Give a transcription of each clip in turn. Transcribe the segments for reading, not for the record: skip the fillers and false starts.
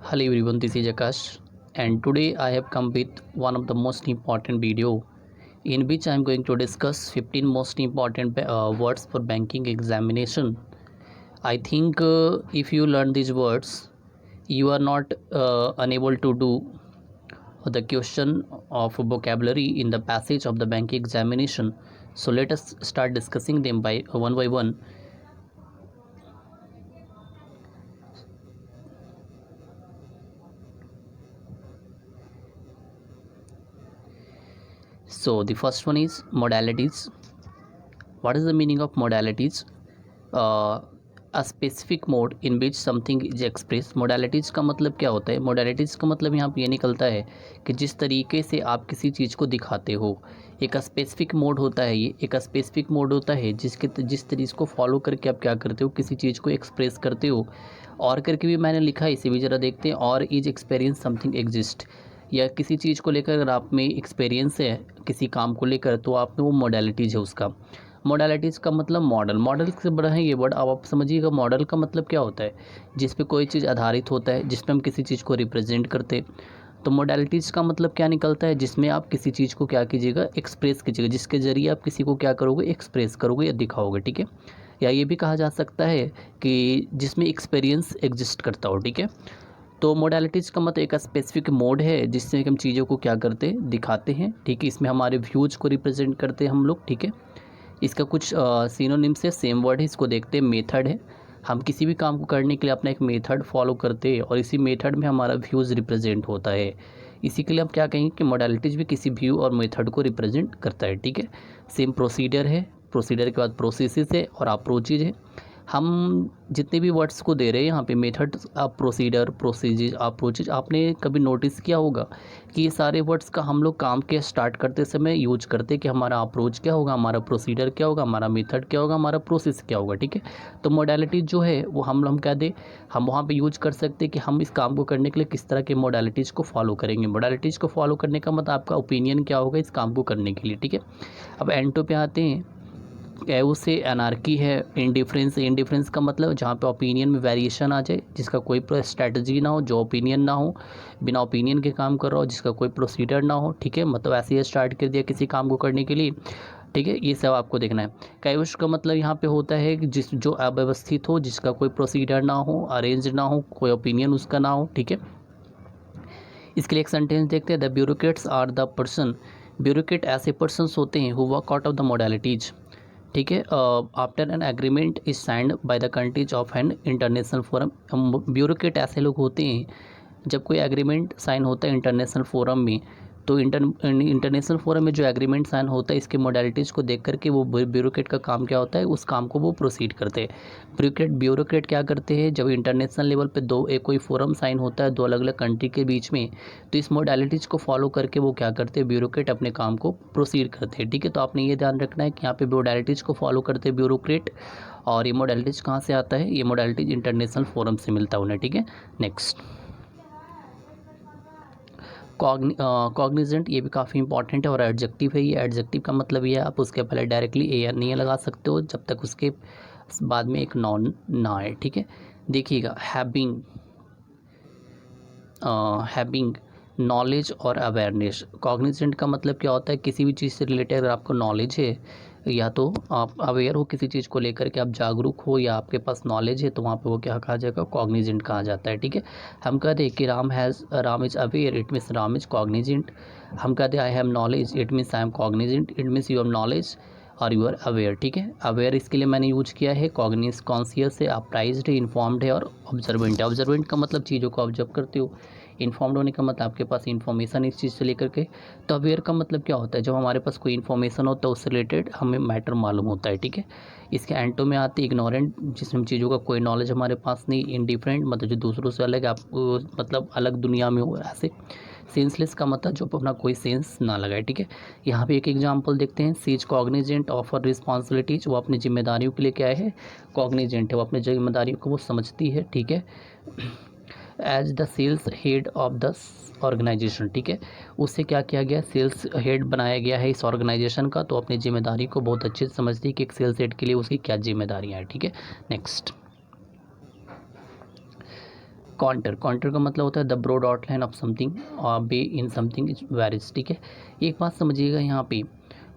Hello everyone, this is Akash, and today I have come with one of the most important video in which I am going to discuss 15 most important words for banking examination. I think if you learn these words, you are not unable to do the question of vocabulary in the passage of the banking examination. So let us start discussing them by one. So the first one is modalities. What is the meaning of modalities? A specific mode in which something is expressed. modalities का मतलब क्या होता है? modalities का मतलब यहाँ पे ये निकलता है कि जिस तरीके से आप किसी चीज़ को दिखाते हो, एक स्पेसिफिक मोड होता है। ये एक स्पेसिफिक मोड होता है जिस तरीके को फॉलो करके आप क्या करते हो, किसी चीज़ को एक्सप्रेस करते हो। और करके भी मैंने लिखा है, इसे भी ज़रा देखते हैं। और इज एक्सपीरियंस समथिंग एग्जिस्ट, या किसी चीज़ को लेकर अगर आप में एक्सपीरियंस है किसी काम को लेकर, तो आप में वो मोडालिटीज़ है उसका। मोडालिटीज़ का मतलब मॉडल से बड़ा है ये वर्ड। अब आप समझिएगा मॉडल का मतलब क्या होता है, जिस पे कोई चीज़ आधारित होता है, जिस पे हम किसी चीज़ को रिप्रेजेंट करते। तो मोडालिटीज़ का मतलब क्या निकलता है, जिसमें आप किसी चीज़ को क्या कीजिएगा, एक्सप्रेस कीजिएगा, जिसके ज़रिए आप किसी को क्या करोगे, एक्सप्रेस करोगे या दिखाओगे। ठीक है, या ये भी कहा जा सकता है कि जिसमें एक्सपीरियंस एग्जिस्ट करता हो। ठीक है, तो मोडालिटीज़ का मतलब एक स्पेसिफिक मोड है जिससे हम चीज़ों को क्या करते हैं, दिखाते हैं। ठीक है, इसमें हमारे व्यूज़ को रिप्रेजेंट करते हैं हम लोग। ठीक है, इसका कुछ सिनोनिम से सेम वर्ड है, इसको देखते हैं। मेथड है, हम किसी भी काम को करने के लिए अपना एक मेथड फॉलो करते हैं और इसी मेथड में हमारा व्यूज़ रिप्रेजेंट होता है। इसी के लिए हम क्या कहेंगे कि मोडालिटीज़ भी किसी व्यू और मेथड को रिप्रेजेंट करता है। ठीक है, सेम प्रोसीडर है, प्रोसीडर के बाद प्रोसेसेस है और अप्रोचेज है। हम जितने भी वर्ड्स को दे रहे हैं यहाँ पे, मेथड, प्रोसीडर, प्रोसीजर, अप्रोचेज, आपने कभी नोटिस किया होगा कि ये सारे वर्ड्स का हम लोग काम के स्टार्ट करते समय यूज करते कि हमारा अप्रोच क्या होगा, हमारा प्रोसीडर क्या होगा, हमारा मेथड क्या होगा, हमारा प्रोसेस क्या होगा। ठीक है, तो मोडालिटी जो है वो हम क्या दे, हम वहाँ पे यूज कर सकते हैं कि हम इस काम को करने के लिए किस तरह के मोडालिटीज़ को फॉलो करेंगे। मोडालिटीज़ को फॉलो करने का मतलब आपका ओपिनियन क्या होगा इस काम को करने के लिए। ठीक है, अब एंटो पे आते हैं। कैओस से एनार्की है। इंडिफरेंस का मतलब जहाँ पे ओपिनियन में वेरिएशन आ जाए, जिसका कोई स्ट्रैटेजी ना हो, जो ओपिनियन ना हो, बिना ओपिनियन के काम कर रहा हो, जिसका कोई प्रोसीडर ना हो। ठीक है, मतलब ऐसे ही स्टार्ट कर दिया किसी काम को करने के लिए। ठीक है, ये सब आपको देखना है। कैओस का मतलब यहाँ पे होता है कि जो अव्यवस्थित हो, जिसका कोई प्रोसीडर ना हो, अरेंज ना हो, कोई ओपिनियन उसका ना हो। ठीक है, इसके लिए एक सेंटेंस देखते हैं। The bureaucrats are the person, bureaucrat ऐसे पर्सनस होते हैं who work out of the modalities. ठीक है, after an agreement is signed by the countries of an international forum. Bureaucrat ऐसे लोग होते हैं जब कोई एग्रीमेंट साइन होता है इंटरनेशनल फोरम में, तो इंटरनेशनल फोरम में जो एग्रीमेंट साइन होता है, इसके मोडालिटीज़ को देख करके वो ब्यूरोक्रेट का काम क्या होता है, उस काम को वो प्रोसीड करते हैं। ब्यूरोक्रेट क्या करते हैं, जब इंटरनेशनल लेवल पे कोई फोरम साइन होता है दो अलग अलग कंट्री के बीच में, तो इस मोडालिटीज़ को फॉलो करके वो क्या करते हैं, ब्यूरोक्रेट अपने काम को प्रोसीड करते हैं। ठीक है, तो आपने ये ध्यान रखना है कि यहाँ पे मोडालिटीज़ को फॉलो करते हैं ब्यूरोक्रेट। और ये मोडालिटीज़ कहाँ से आता है, ये मोडालिटीज़ इंटरनेशनल फोरम से मिलता है उन्हें। ठीक है, नेक्स्ट कॉग्निजेंट, ये भी काफ़ी इंपॉर्टेंट है और एडजेक्टिव है। ये एडजेक्टिव का मतलब ये है, आप उसके पहले डायरेक्टली ए या नहीं लगा सकते हो जब तक उसके बाद में एक नॉन ना आए। ठीक है, देखिएगा, हैविंग नॉलेज और अवेयरनेस। कॉग्निजेंट का मतलब क्या होता है, किसी भी चीज़ से रिलेटेड अगर आपको नॉलेज है, या तो आप अवेयर हो किसी चीज़ को लेकर के, आप जागरूक हो, या आपके पास नॉलेज है, तो वहाँ पे वो क्या कहा जाएगा, कॉग्निजेंट कहा जाता है। ठीक है, हम कहते हैं कि Ram is aware, it means Ram is Cognizant. हम कहते हैं I have knowledge, it means I am Cognizant, it means you have knowledge और यू आर अवेयर। ठीक है, अवेयर इसके लिए मैंने यूज किया है। कॉन्शियस है, अप्राइज्ड है, इन्फॉर्म्ड है और ऑब्जर्वेंट है। ऑब्जर्वेंट का मतलब चीज़ों को ऑब्जर्व करते हो। इन्फॉर्म्ड होने का मतलब आपके पास इन्फॉर्मेशन इस चीज़ से लेकर के। तो अवेयर का मतलब क्या होता है, जब हमारे पास कोई इन्फॉर्मेशन होता है उससे रिलेटेड हमें मैटर मालूम होता है। ठीक है, इसके एंटो में आते इग्नोरेंट, जिसमें चीज़ों का कोई नॉलेज हमारे पास नहीं। इंडिफरेंट मतलब जो दूसरों से अलग, आप मतलब अलग दुनिया में हो ऐसे। सेंसलेस का मतलब जो अपना कोई सेंस ना लगाए। ठीक है, यहाँ पे एक एग्जांपल देखते हैं। She is cognizant of her responsibilities, वो अपनी जिम्मेदारियों के लिए क्या है, कॉग्निजेंट है, वो अपनी जिम्मेदारियों को वो समझती है। ठीक है, as the sales head of the organisation. ठीक है, उससे क्या किया गया, सेल्स हेड बनाया गया है इस ऑर्गेनाइजेशन का, तो अपनी जिम्मेदारी को बहुत अच्छे से समझती है कि एक सेल्स हेड के लिए उसकी क्या जिम्मेदारियाँ हैं। ठीक है, नेक्स्ट कॉन्टर, कॉन्टर का मतलब होता है the broad outline of something be in something is varies, ठीक है। एक बात समझिएगा यहाँ पे,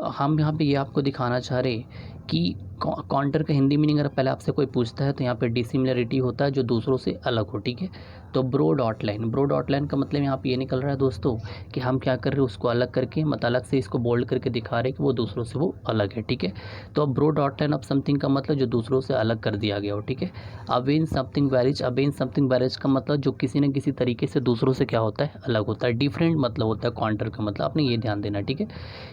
हम यहाँ पे ये आपको दिखाना चाह रहे कि कॉन्टर का हिंदी मीनिंग अगर पहले आपसे कोई पूछता है तो यहाँ पे डिसिमिलरिटी होता है जो दूसरों से अलग हो, ठीक है। तो ब्रॉड आउटलाइन, ब्रॉड आउटलाइन का मतलब यहाँ पे ये निकल रहा है दोस्तों कि हम क्या कर रहे हैं, उसको अलग करके मतलब अलग से इसको बोल्ड करके दिखा रहे हैं कि वो दूसरों से वो अलग है, ठीक है। तो अब ब्रॉड आउटलाइन ऑफ समथिंग का मतलब जो दूसरों से अलग कर दिया गया हो, ठीक है। अवेन समथिंग वेरिज, अवेन समथिंग वेरिज का मतलब जो किसी न किसी तरीके से दूसरों से क्या होता है, अलग होता है, डिफरेंट मतलब होता है कॉन्टर का मतलब, आपने ये ध्यान देना, ठीक है।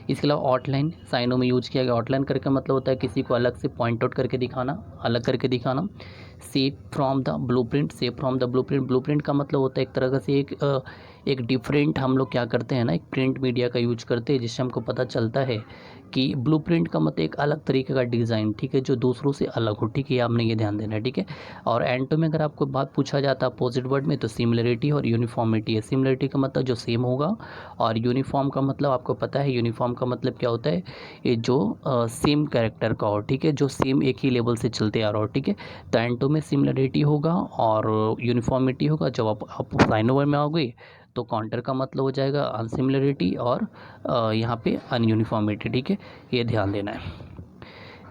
इसके अलावा आउटलाइन साइनों में यूज किया गया, आउटलाइन करके मतलब होता है किसी को अलग से पॉइंट आउट करके दिखाना, अलग करके दिखाना। Shape from the blueprint, shape from the blueprint, blueprint का मतलब होता है एक तरह से एक डिफरेंट, हम लोग क्या करते हैं ना, एक प्रिंट मीडिया का यूज करते हैं जिससे हमको पता चलता है कि ब्लूप्रिंट का मतलब एक अलग तरीके का डिज़ाइन, ठीक है, जो दूसरों से अलग हो, ठीक है, आपने ये ध्यान देना है, ठीक है। और एंटो में अगर आपको बात पूछा जाता है अपोजिट वर्ड में तो सिमिलरिटी और यूनिफॉर्मिटी है। सिमिलरिटी का मतलब जो सेम होगा और यूनिफॉर्म का मतलब आपको पता है, यूनिफॉर्म का मतलब क्या होता है, ये जो सेम कैरेक्टर का हो, ठीक है, जो सेम एक ही लेवल से चलते आ रहा हो, ठीक है। तो एंटो में सिमिलरिटी होगा और यूनिफॉर्मिटी होगा। जब आप साइनोवर में आओगे तो काउंटर का मतलब हो जाएगा अनसिमिलरिटी और यहाँ पे अनयूनिफॉर्मिटी, ठीक है, ये ध्यान देना है।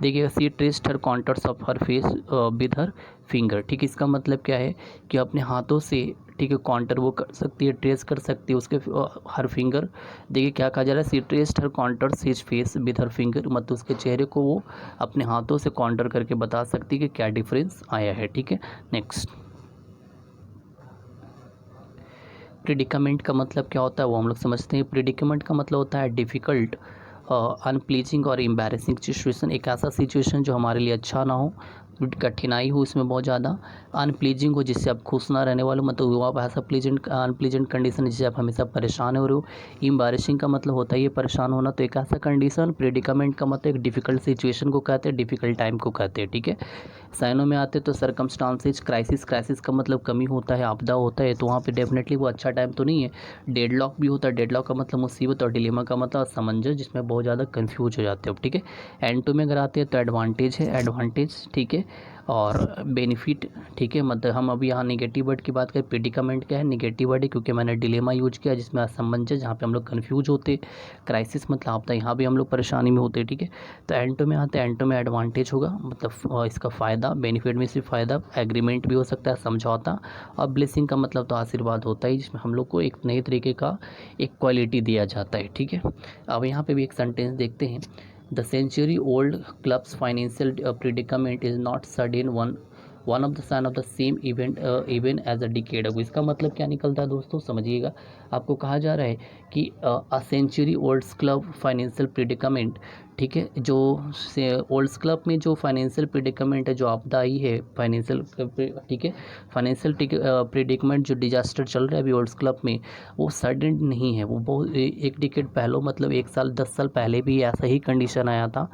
देखिएगा she traced her contours of her face with her finger, ठीक है, इसका मतलब क्या है कि अपने हाथों से, ठीक है, काउंटर वो कर सकती है, ट्रेस कर सकती है उसके हर फिंगर। देखिए क्या कहा जा रहा है, she traced her contours his face with her finger, मतलब उसके चेहरे को वो अपने हाथों से काउंटर करके बता सकती है कि क्या डिफरेंस आया है, ठीक है। नेक्स्ट, प्रिडिकामेंट का मतलब क्या होता है वो हम लोग समझते हैं। प्रिडिकामेंट का मतलब होता है डिफ़िकल्ट, अनप्लीजिंग और एम्बैरेसिंग सिचुएशन, एक ऐसा सिचुएशन जो हमारे लिए अच्छा ना हो, कठिनाई हो इसमें बहुत ज़्यादा, अनप्लीजिंग हो जिससे आप खुश ना रहने वाले हो, मतलब वो आप ऐसा प्लीजेंट अनप्लीजेंट कंडीशन जिससे आप हमेशा परेशान हो रहे हो। एम्बैरेसिंग का मतलब होता है ये परेशान होना, तो एक ऐसा कंडीशन। प्रेडिकामेंट का मतलब एक डिफ़िकल्ट सिचुएशन को कहते हैं, डिफ़िकल्ट टाइम को कहते हैं, ठीक है। साइनों में आते तो सरकमस्टांसेज, क्राइसिस, क्राइसिस का मतलब कमी होता है, आपदा होता है, तो वहाँ पे डेफिनेटली वो अच्छा टाइम तो नहीं है। डेडलॉक भी होता है, डेडलॉक का मतलब मुसीबत, और डिलेमा का मतलब असमंजस जिसमें बहुत ज़्यादा कन्फ्यूज हो जाते हो, ठीक है। एंड में अगर आते हैं तो एडवांटेज है, एडवांटेज, ठीक है, और बेनिफिट, ठीक है, मतलब हम अभी यहाँ निगेटिव वर्ड की बात करें, प्रेडिकामेंट क्या है, निगेटिव वर्ड है क्योंकि मैंने डिलेमा यूज किया जिसमें असमंजस, जहाँ पे हम लोग कन्फ्यूज होते। क्राइसिस मतलब आपदा, यहाँ भी हम लोग परेशानी में होते, ठीक है। तो एंटो में आते हैं, एंटो में एडवांटेज होगा, मतलब इसका फ़ायदा, बेनिफिट में सिर्फ फ़ायदा, एग्रीमेंट भी हो सकता है, समझौता। और ब्लेसिंग का मतलब तो आशीर्वाद होता है जिसमें हम लोग को एक नए तरीके का एक क्वालिटी दिया जाता है, ठीक है। अब यहाँ पे भी एक सेंटेंस देखते हैं, the century old clubs financial predicament is not sudden one of the sign of the same event even as a decade ago. इसका मतलब क्या निकलता है दोस्तों, समझिएगा। आपको कहा जा रहा है कि a century olds club financial predicament, ठीक है, जो से ओल्ड्स क्लब में जो फाइनेंशियल प्रिडिकामेंट है, जो आपदा आई है फाइनेंशियल, ठीक है, फाइनेंशियल प्रिडिकमेंट जो डिजास्टर चल रहा है अभी ओल्ड्स क्लब में, वो सडन नहीं है, वो बहुत एक डिकेड पहले, मतलब 1 साल 10 साल पहले भी ऐसा ही कंडीशन आया था।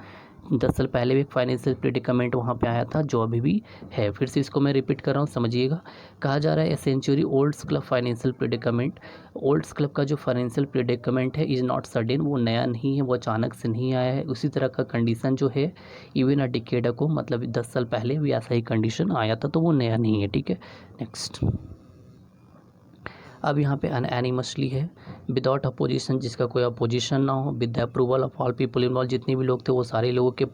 10 साल पहले भी एक फाइनेंशियल प्रेडिकामेंट वहाँ पे आया था जो अभी भी है। फिर से इसको मैं रिपीट कर रहा हूँ, समझिएगा। कहा जा रहा है a century olds club financial predicament, olds club का जो फाइनेंशियल प्रेडिकामेंट है इज़ नॉट सडन, वो नया नहीं है, वो अचानक से नहीं आया है। उसी तरह का कंडीशन जो है इवन अ डिकेड को, मतलब 10 साल पहले भी ऐसा ही कंडीशन आया था, तो वो नया नहीं है, ठीक है। नेक्स्ट, अब यहाँ पे अनएनिमसली है, विदाउट अपोजिशन, जिसका कोई अपोजिशन ना हो, with the approval of all people involve, जितने भी लोग थे वो सारे लोगों के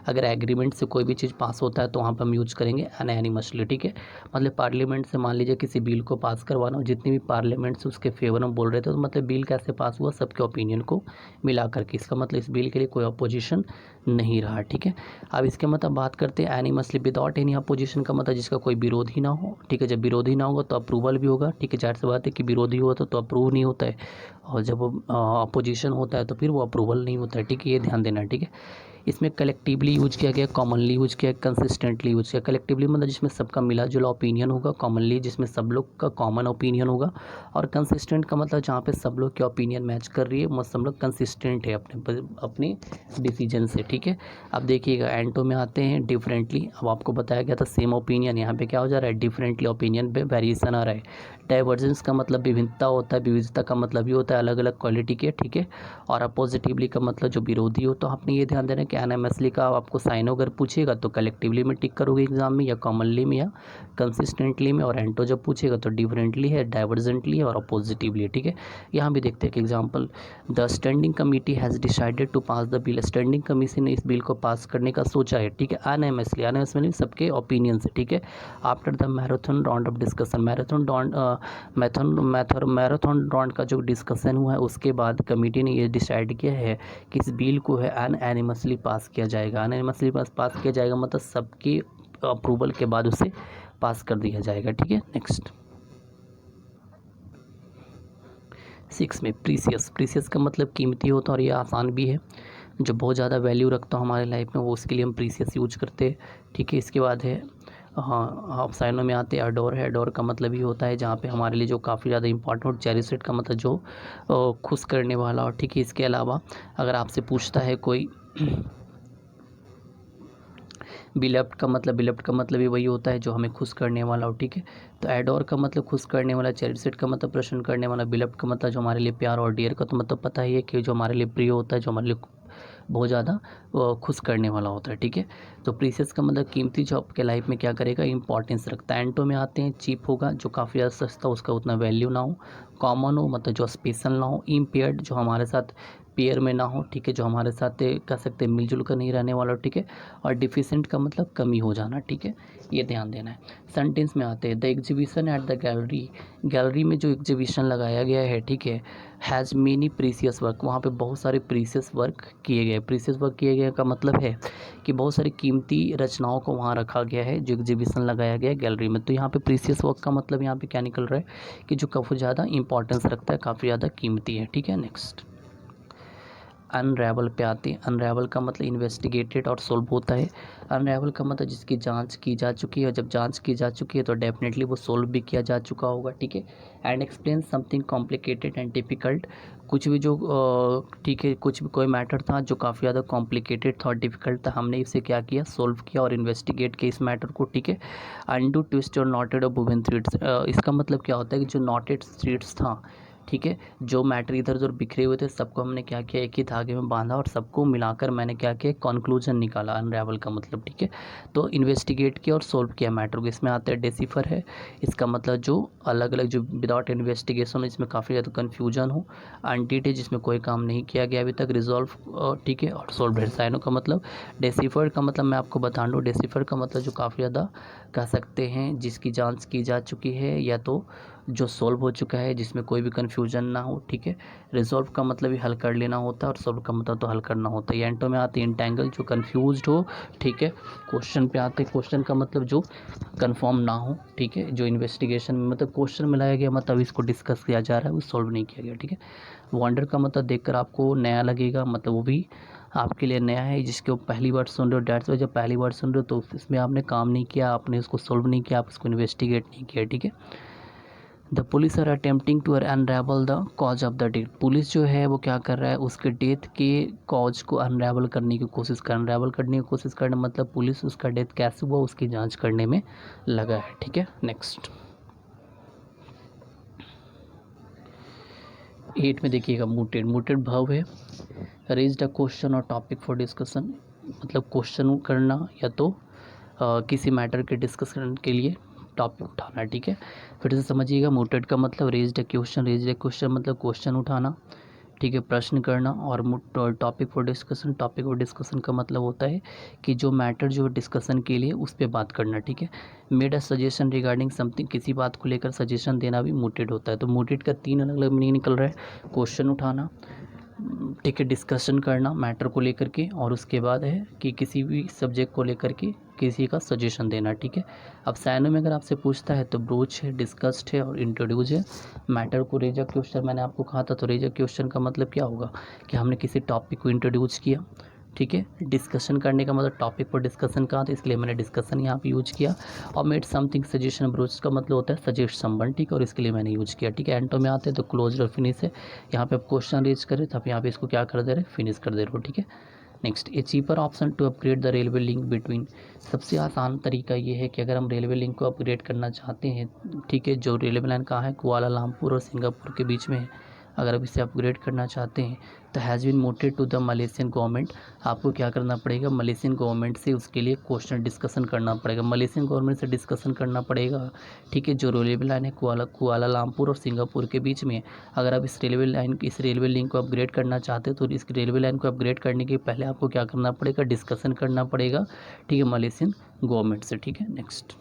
अगर एग्रीमेंट से कोई भी चीज़ पास होता है तो वहाँ पर हम यूज करेंगे अनएनिमसली, ठीक है। मतलब पार्लियामेंट से मान लीजिए किसी बिल को पास करवाना हो, जितनी भी पार्लियामेंट से उसके फेवर में बोल रहे थे, तो मतलब बिल कैसे पास हुआ, सबके ओपिनियन को मिला करके, इसका मतलब इस बिल के लिए कोई अपोजिशन नहीं रहा, ठीक है। अब इसके मतलब बात करते हैं एनिमसली विदाउट एनी अपोजिशन का मतलब जिसका कोई विरोध ही ना हो, ठीक है। जब विरोधी ना होगा तो अप्रूवल भी होगा, ठीक है, जाहिर सी बात है कि विरोधी होता तो अप्रूव नहीं होता है, और जब अपोजिशन होता है तो फिर वो अप्रूवल नहीं होता है, ठीक है, ये ध्यान देना है, ठीक है। इसमें कलेक्टिवली यूज किया गया, कॉमनली यूज किया, कंसिस्टेंटली यूज किया। कलेक्टिवली मतलब जिसमें सबका मिला जुला ओपिनियन होगा, कॉमनली जिसमें सब लोग का कॉमन ओपिनियन होगा, और कंसिस्टेंट का मतलब जहाँ पे सब लोग के ओपिनियन मैच कर रही है, मतलब सब लोग कंसिस्टेंट है अपने डिसीजन से, ठीक है। अब देखिएगा एंटो में आते हैं डिफरेंटली, अब आपको बताया गया था सेम ओपिनियन, यहाँ पे क्या हो जा रहा है, डिफरेंटली ओपिनियन पे वेरिएशन आ रहा है। डाइवर्जेंस का मतलब विभिन्नता होता है, विविधता का मतलब ये होता है अलग अलग क्वालिटी के, ठीक है। और अपोजिटिवली का मतलब जो विरोधी हो, तो आपने ये ध्यान देना कि एनानिमसली का आपको साइनो अगर पूछेगा तो कलेक्टिवली में टिक करोगे एग्जाम में, या कॉमनली में, या कंसिस्टेंटली में, और एंटो जब पूछेगा तो डिफरेंटली है, डाइवर्जेंटली है और अपोजिटिवली, ठीक है। यहाँ भी देखते हैं कि example, the standing committee has decided to pass the bill, standing commission ने इस बिल को पास करने का सोचा है, ठीक है। एनानिमसली सबके ओपिनियन से, ठीक है। After the marathon round of discussion, marathon round का जो डिस्कशन हुआ है उसके बाद कमेटी ने ये डिसाइड किया है कि इस बिल को है एनानिमसली पास किया जाएगा। एनानिमसली पास किया जाएगा मतलब सबकी अप्रूवल के बाद उसे पास कर दिया जाएगा, ठीक है। नेक्स्ट 6 में प्रीसियस का मतलब कीमती होता है और ये आसान भी है, जो बहुत ज़्यादा वैल्यू रखता हो हमारे लाइफ में वो उसके लिए हम प्रीसियस यूज करते हैं, ठीक है। इसके बाद है हाँ साइनों में आते हैं अडोर है। अडोर का मतलब ही होता है जहाँ पे हमारे लिए जो काफ़ी ज़्यादा इंपॉर्टेंट, और चेरिशड का मतलब जो खुश करने वाला, और ठीक है। इसके अलावा अगर आपसे पूछता है कोई बिलव्ड का मतलब भी वही होता है जो हमें खुश करने वाला हो, ठीक है। तो एडोर का मतलब खुश करने वाला, चेरिशड का मतलब प्रसन्न करने वाला, बिलव्ड का मतलब जो हमारे लिए प्यार, और डियर का तो मतलब पता ही है कि जो हमारे लिए प्रिय होता है, जो हमारे लिए बहुत ज़्यादा खुश करने वाला होता है, ठीक है। तो प्रीसियस का मतलब कीमती, जो आपके लाइफ में क्या करेगा, इंपॉर्टेंस रखता है। एंटो में आते हैं चीप होगा, जो काफ़ी ज़्यादा सस्ता, उसका उतना वैल्यू ना हो। कॉमन हो मतलब जो स्पेशल ना हो। इम्पेयर्ड जो हमारे साथ पेयर में ना हो, ठीक है, जो हमारे साथ कह सकते हैं मिलजुल कर नहीं रहने वाला, ठीक है। और डिफिशेंट का मतलब कमी हो जाना, ठीक है, ये ध्यान देना है। सेंटेंस में आते हैं the exhibition at the gallery में जो एग्जीबिशन लगाया गया है, ठीक है, हैज़ मेनी प्रीसियस वर्क, वहाँ पे बहुत सारे प्रीसियस वर्क किए गए। प्रीसियस वर्क किए गए का मतलब है कि बहुत सारी कीमती रचनाओं को वहाँ रखा गया है, जो एग्जीबिशन लगाया गया है गैलरी में। तो यहाँ पे प्रीसियस वर्क का मतलब यहाँ पे क्या निकल रहा है कि जो काफ़ी ज़्यादा इंपॉर्टेंस रखता है, काफ़ी ज़्यादा कीमती है, ठीक है। नेक्स्ट अनरेवल पे आते हैं। अनरेवल का मतलब इन्वेस्टिगेटेड और सोल्व होता है। अनरेवल का मतलब जिसकी जांच की जा चुकी है, और जब जांच की जा चुकी है तो डेफिनेटली वो सोल्व भी किया जा चुका होगा, ठीक है। And explain something complicated and difficult, कुछ भी जो ठीक है, कुछ भी कोई मैटर था जो काफ़ी ज़्यादा कॉम्प्लिकेटेड था और डिफ़िकल्ट था, हमने इसे क्या किया, सोल्व किया और इन्वेस्टिगेट किया इस मैटर को, ठीक है। अनडू ट्विस्ट और नॉटेड और वुवन थ्रेड्स, इसका मतलब क्या होता है कि जो नॉटेड थ्रेड्स था, ठीक है, जो मैटर इधर उधर बिखरे हुए थे सबको हमने क्या किया, एक ही धागे में बांधा और सबको मिलाकर मैंने क्या किया, कंक्लूजन निकाला। अनरेवल का मतलब, ठीक है। तो इन्वेस्टिगेट किया और सोल्व किया मैटर को। इसमें आता है डेसिफर है, इसका मतलब जो अलग अलग, जो विदाउट इन्वेस्टिगेशन, इसमें काफ़ी ज़्यादा कन्फ्यूजन हो। अनटिड है, जिसमें कोई काम नहीं किया गया अभी तक। रिजॉल्व, ठीक है, और सोल्व है। साइनो का मतलब, डेसिफर का मतलब मैं आपको बता दूँ, डेसिफर का मतलब जो काफ़ी ज़्यादा कह सकते हैं जिसकी जांच की जा चुकी है, या तो जो सॉल्व हो चुका है, जिसमें कोई भी कन्फ्यूजन ना हो, ठीक है। रिजॉल्व का मतलब ही हल कर लेना होता है, और सॉल्व का मतलब तो हल करना होता है। एंटो में आते हैं इंटेंगल, जो कन्फ्यूज्ड हो, ठीक है। क्वेश्चन पे आते हैं, क्वेश्चन का मतलब जो कन्फर्म ना हो, ठीक है, जो इन्वेस्टिगेशन में मतलब क्वेश्चन में लाया गया, मतलब इसको डिस्कस किया जा रहा है, वो सॉल्व नहीं किया गया, ठीक है। वंडर का मतलब देखकर आपको नया लगेगा, मतलब वो भी आपके लिए नया है, जिसके पहली बार सुन रहे हो, डेट्स जब पहली बार सुन रहे हो तो इसमें आपने काम नहीं किया, आपने उसको सॉल्व नहीं किया, आप उसको इन्वेस्टिगेट नहीं किया, ठीक है। The police are attempting to unravel the cause of the death, police जो है वो क्या कर रहा है, उसके डेथ के कॉज को अनरेवल करने की कोशिश करना मतलब पुलिस उसका डेथ कैसे हुआ उसकी जांच करने में लगा है, ठीक है। नेक्स्ट 8 में देखिएगा, मूटेड भाव है। रेज द क्वेश्चन और टॉपिक फॉर डिस्कशन, मतलब क्वेश्चन करना या तो किसी मैटर के डिस्कशन के लिए टॉपिक उठाना, ठीक है। फिर से समझिएगा, मोटेड का मतलब रेज द क्वेश्चन मतलब क्वेश्चन उठाना, ठीक है, प्रश्न करना। और टॉपिक फॉर डिस्कशन का मतलब होता है कि जो मैटर जो डिस्कशन के लिए उस पर बात करना, ठीक है। Made a suggestion regarding something, किसी बात को लेकर सजेशन देना भी मोटेड होता है। तो मोटेड का 3 अलग अलग मीनिंग निकल रहा है, क्वेश्चन उठाना, ठीक है, डिस्कशन करना मैटर को लेकर के, और उसके बाद है कि किसी भी सब्जेक्ट को लेकर के किसी का सजेशन देना, ठीक है। अब साइनो में अगर आपसे पूछता है तो ब्रोच है, डिस्कस्ड है और इंट्रोड्यूस है। मैटर को रेज अ क्वेश्चन मैंने आपको कहा था, तो रेज अ क्वेश्चन का मतलब क्या होगा कि हमने किसी टॉपिक को इंट्रोड्यूस किया, ठीक है। डिस्कशन करने का मतलब टॉपिक पर डिस्कशन कहा था, इसलिए मैंने डिस्कशन यहाँ पे यूज किया। और मेड समथिंग सजेशन, ब्रोच का मतलब होता है सजेस्ट समवन, ठीक है, और इसके लिए मैंने यूज किया, ठीक है। एंटो में आते हैं तो क्लोज और फिनिश है, यहाँ पे आप क्वेश्चन रेज करें तो आप यहाँ पे इसको क्या कर दे रहे हैं, फिनिश कर दे रहे हो, ठीक है। Next, a cheaper option to upgrade the railway link between, सबसे आसान तरीका ये है कि अगर हम रेलवे लिंक को अपग्रेड करना चाहते हैं, ठीक है, जो रेलवे लाइन कहाँ है, कुआलालंपुर और सिंगापुर के बीच में है, अगर आप इसे अपग्रेड करना चाहते हैं तो has been mooted to the Malaysian government, आपको क्या करना पड़ेगा, मलेशियन गवर्नमेंट से उसके लिए क्वेश्चन डिस्कशन करना पड़ेगा, मलेशियन गवर्नमेंट से डिस्कशन करना पड़ेगा। ठीक है, जो रेलवे लाइन है कुआलालंपुर और सिंगापुर के बीच में, अगर आप इस रेलवे लिंक को अपग्रेड करना चाहते हो तो इस रेलवे लाइन को अपग्रेड करने के पहले आपको क्या करना पड़ेगा, डिस्कशन करना पड़ेगा, ठीक है, मलेशियन गवर्नमेंट से। ठीक है, नेक्स्ट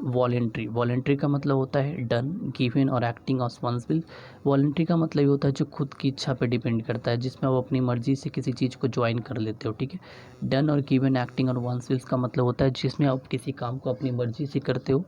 वॉलेंट्री। वॉलेंट्री का मतलब होता है डन, गिवन और acting on one's will. Voluntary का मतलब ये होता है जो खुद की इच्छा पे डिपेंड करता है, जिसमें आप अपनी मर्जी से किसी चीज़ को ज्वाइन कर लेते हो। ठीक है, डन और गिवन एक्टिंग और वंस विल्स का मतलब होता है जिसमें आप किसी काम को अपनी मर्जी से करते हो।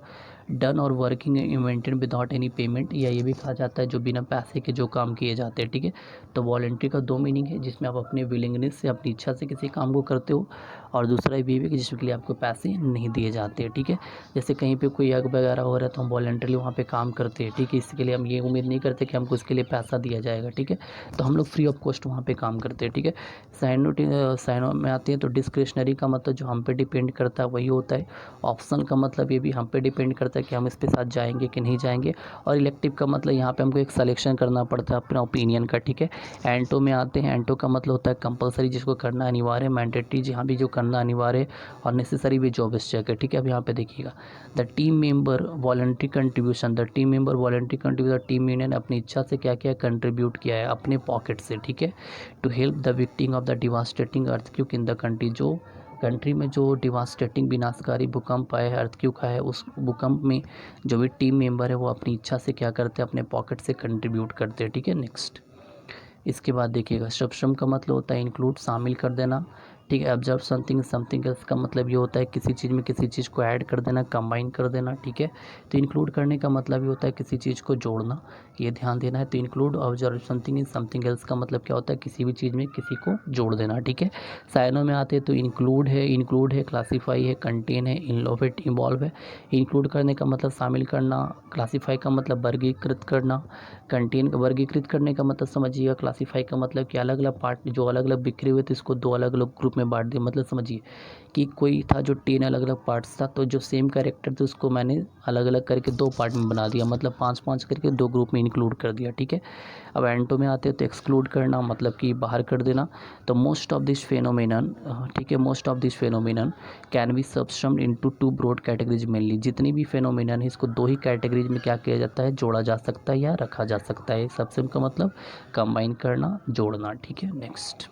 डन और working invented without any payment, या ये भी कहा जाता है जो बिना पैसे के जो काम किए जाते हैं। ठीक है, तो वॉलेंट्री का दो मीनिंग है, जिसमें आप अपने विलिंगनेस से, अपनी इच्छा से किसी काम को करते हो, और दूसरा ये भी कि जिसके लिए आपको पैसे नहीं दिए जाते हैं। ठीक है, जैसे कहीं पे कोई आग वगैरह हो रहा है तो हम वॉलंटरली वहाँ पे काम करते हैं। ठीक है, इसके लिए हम ये उम्मीद नहीं करते कि हमको इसके लिए पैसा दिया जाएगा। ठीक है, तो हम लोग फ्री ऑफ कॉस्ट वहाँ पे काम करते हैं। ठीक है, साइनो में आते हैं तो डिस्क्रिशनरी का मतलब जो हम पे डिपेंड करता है वही होता है। ऑप्शनल का मतलब ये भी हम पे डिपेंड करता है कि हम इसके साथ जाएंगे कि नहीं जाएंगे। और इलेक्टिव का मतलब यहाँ पे हमको एक सिलेक्शन करना पड़ता है अपना ओपिनियन का। ठीक है, एंटो में आते हैं, एंटो का मतलब होता है कंपलसरी, जिसको करना अनिवार्य, मैंडेटरी जहाँ भी जो करना अनिवार्य, और नेसेसरी भी जॉब इस जगह। ठीक है, अब यहाँ पे देखिएगा the team member voluntary contribution, the team member voluntary contribution, team union ने अपनी इच्छा से क्या किया, कंट्रीब्यूट किया है अपने पॉकेट से। ठीक है, to help the victim of the devastating earthquake in the country, जो कंट्री में जो डिवास्टेटिंग विनाशकारी भूकंप आया है, अर्थक्वेक आया है, उस भूकंप में जो भी टीम मेंबर है वो अपनी इच्छा से क्या करते हैं, अपने पॉकेट से कंट्रीब्यूट करते हैं। ठीक है, नेक्स्ट इसके बाद देखिएगा सब्सम का मतलब होता है इंक्लूड, शामिल कर देना। ठीक है, ऑब्जर्व समथिंग एल्स का मतलब ये होता है किसी चीज़ में किसी चीज़ को ऐड कर देना, कंबाइन कर देना। ठीक है, तो इंक्लूड करने का मतलब ये होता है किसी चीज़ को जोड़ना, ये ध्यान देना है। तो इंक्लूड ऑब्जर्व समथिंग एल्स का मतलब क्या होता है, किसी भी चीज़ में किसी को जोड़ देना। ठीक है, साइनो में आते हैं तो इंक्लूड है, क्लासीफाई है, कंटेन है, इन्वॉल्व इन्वॉल्व है। इंक्लूड करने का मतलब शामिल करना, क्लासीफाई का मतलब वर्गीकृत करना, कंटेन वर्गीकृत करने का मतलब समझिएगा, क्लासीफाई का मतलब कि अलग अलग पार्ट जो अलग अलग बिखरे हुए थे इसको दो अलग अलग ग्रुप में बांट दिया। मतलब समझिए कि कोई था जो 10 अलग अलग पार्ट्स था, तो जो सेम कैरेक्टर थे उसको मैंने अलग अलग करके दो पार्ट में बना दिया, मतलब 5-5 करके दो ग्रुप में इंक्लूड कर दिया। ठीक है, अब एंटो में आते हैं तो एक्सक्लूड करना मतलब कि बाहर कर देना। तो मोस्ट ऑफ दिस फेनोमेनन, ठीक है, most of this phenomenon can be subsumed into 2 broad categories mainly, जितनी भी फेनोमेनन है इसको दो ही कैटेगरीज में क्या किया जाता है, जोड़ा जा सकता है या रखा जा सकता है। सबसम का मतलब कंबाइन करना, जोड़ना। ठीक है, नेक्स्ट